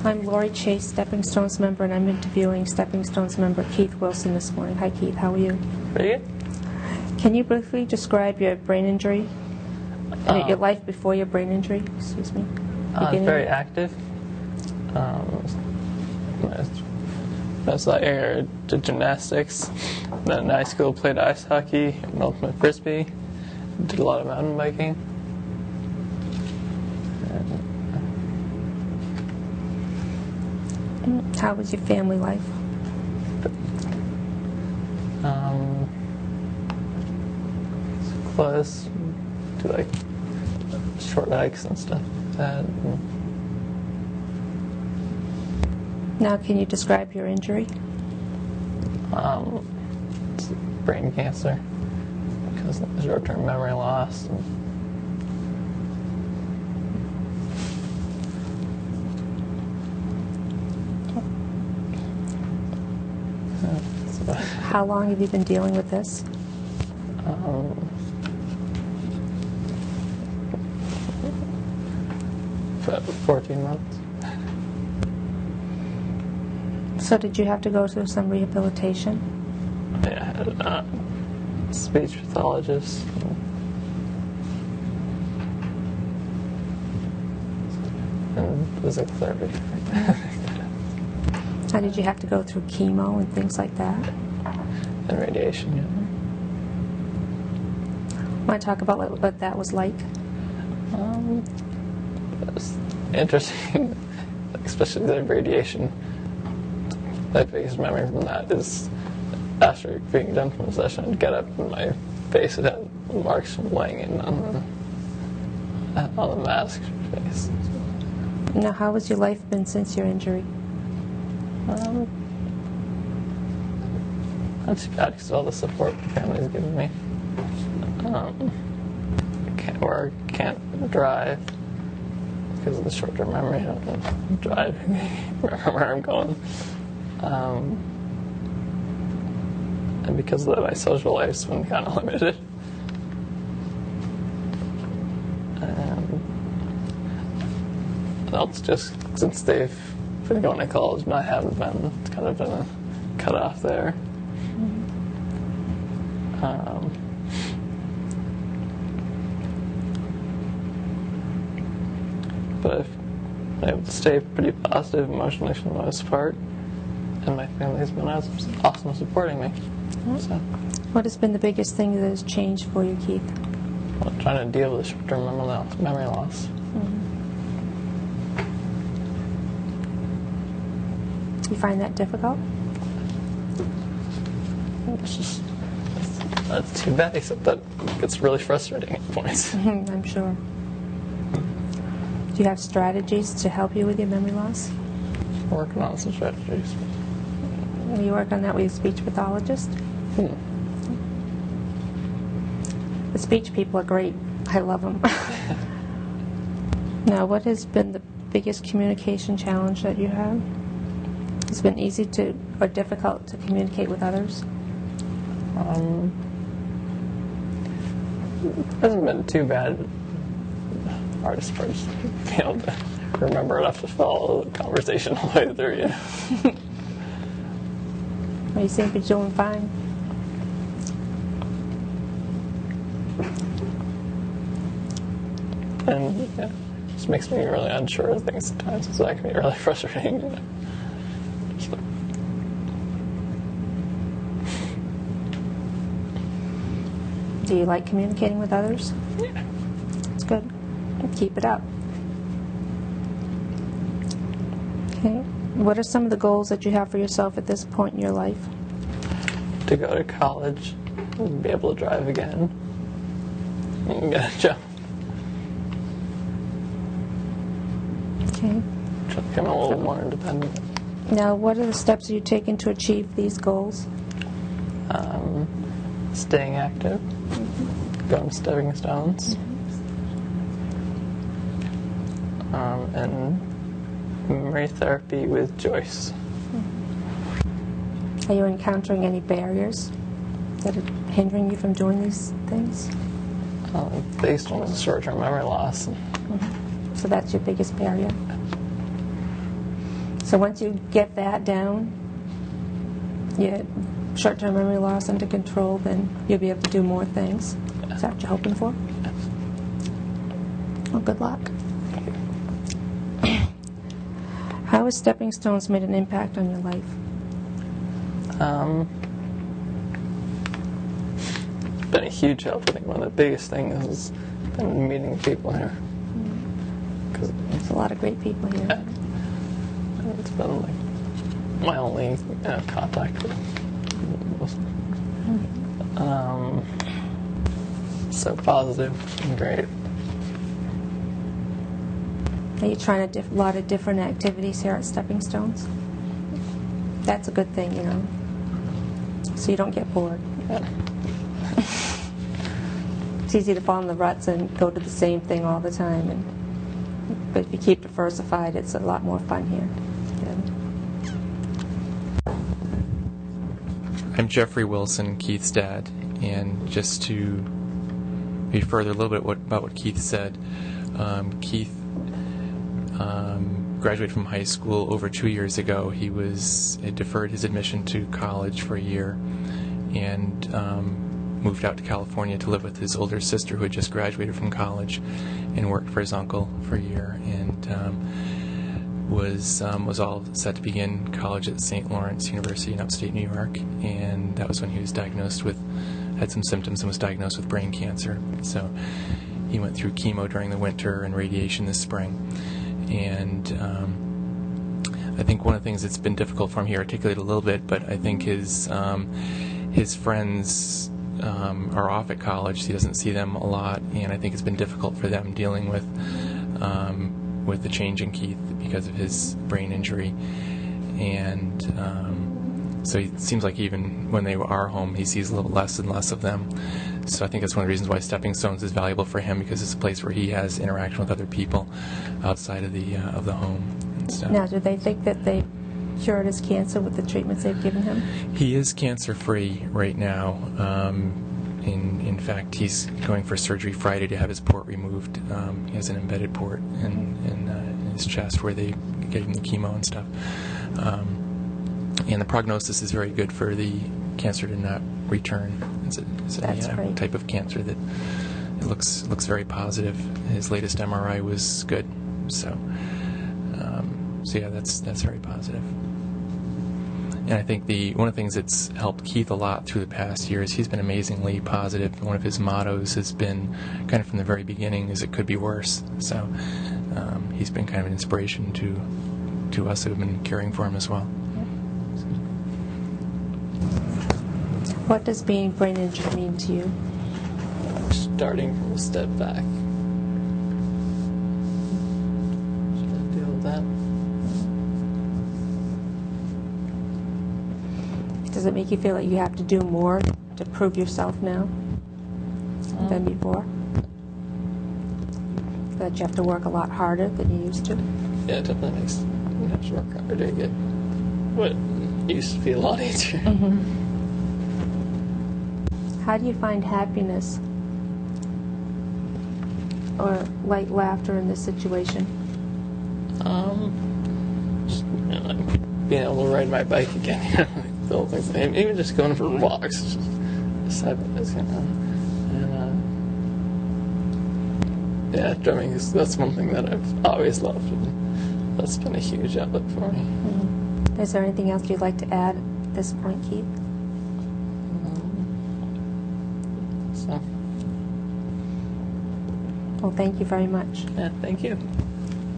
I'm Lori Chase, SteppingStones member, and I'm interviewing SteppingStones member Keith Wilson this morning. Hi, Keith. How are you? Pretty good. Can you briefly describe your brain injury? Your life before your brain injury? Excuse me. I was very active. That's like I did gymnastics. Then in high school, played ice hockey and ultimate frisbee. Did a lot of mountain biking. How was your family life? Close. Do like short hikes and stuff like that. Now, can you describe your injury? It's brain cancer because of short-term memory loss. How long have you been dealing with this? About 14 months. So did you have to go through some rehabilitation? Yeah, speech pathologist. And physical therapy. How did you have to go through chemo and things like that? And radiation, yeah. Want to talk about what that was like? It was interesting, especially the radiation. My biggest memory from that is after being done from the session, I'd get up and my face would have marks from laying in on the mask face. Now, how has your life been since your injury? Not too bad because of all the support my family's given me. I can't work, can't drive because of the short-term memory. I don't drive, remember where I'm going. And because of that, my social life's been kind of limited. And it's just since they've been going to college and I haven't been, it's kind of been a cut off there. But I've been able to stay pretty positive emotionally for the most part. And my family's been awesome supporting me. So, what has been the biggest thing that has changed for you, Keith? well, trying to deal with short-term memory loss. You find that difficult? That's too bad, except that it's really frustrating at points. I'm sure. Do you have strategies to help you with your memory loss? Working on some strategies. You work on that with your speech pathologist? The speech people are great. I love them. Now, what has been the biggest communication challenge that you have? Has it been easy or difficult to communicate with others? It hasn't been too bad. The hardest part is being able to remember enough to follow the conversation all the way through, you know. Well, you seem to be doing fine. And yeah, it just makes me really unsure of things sometimes. So that can be really frustrating. You know? Do you like communicating with others? Yeah. It's good. Keep it up. Okay. What are some of the goals that you have for yourself at this point in your life? To go to college and be able to drive again and get a job. Okay. To become a little more independent. Now, what are the steps you're taking to achieve these goals? Staying active, going to SteppingStones, and memory therapy with Joyce. Are you encountering any barriers that are hindering you from doing these things? The biggest one was short-term memory loss. So that's your biggest barrier? So once you get that down, your short-term memory loss under control, then you'll be able to do more things. Is that what you're hoping for? Well, good luck. How has SteppingStones made an impact on your life? It's been a huge help. I think one of the biggest things has been meeting people here. There's a lot of great people here. Yeah. It's been like my only contact with so positive and great. Are you trying a lot of different activities here at SteppingStones? That's a good thing, you know, so you don't get bored. Yeah. It's easy to fall in the ruts and go to the same thing all the time, but if you keep diversified, it's a lot more fun here. I'm Jeffrey Wilson, Keith's dad, and just to be further a little bit about what Keith said, Keith graduated from high school over 2 years ago. He had deferred his admission to college for a year and moved out to California to live with his older sister who had just graduated from college and worked for his uncle for a year, and was all set to begin college at St. Lawrence University in upstate New York, and that was when he was had some symptoms and was diagnosed with brain cancer. So he went through chemo during the winter and radiation this spring. And I think one of the things that's been difficult for him, he articulated a little bit, but I think his friends are off at college, so he doesn't see them a lot, and I think it's been difficult for them dealing with the change in Keith because of his brain injury. And so it seems like even when they are home, he sees a little less and less of them. So I think that's one of the reasons why SteppingStones is valuable for him, because it's a place where he has interaction with other people outside of the home and stuff. Now, do they think that they cured his cancer with the treatments they've given him? He is cancer-free right now. In fact, he's going for surgery Friday to have his port removed. He has an embedded port in his chest where they gave him the chemo and stuff. And the prognosis is very good for the cancer to not return. It's a type of cancer that it looks very positive. His latest MRI was good, so yeah, that's very positive. And I think one of the things that's helped Keith a lot through the past year is he's been amazingly positive. One of his mottos has been, kind of from the very beginning, is it could be worse. So he's been kind of an inspiration to us who have been caring for him as well. What does being brain injured mean to you? Starting from a step back. Should I deal with that? Does it make you feel like you have to do more to prove yourself now than before? That you have to work a lot harder than you used to? Yeah, it definitely makes you have to work harder to get what used to be a lot easier. Mm-hmm. How do you find happiness or light laughter in this situation? Just, like being able to ride my bike again, the whole thing. Even just going for walks, just having this, and drumming that's one thing that I've always loved, and that's been a huge outlet for me. Mm-hmm. Is there anything else you'd like to add at this point, Keith? So. Well, thank you very much. Yeah, thank you.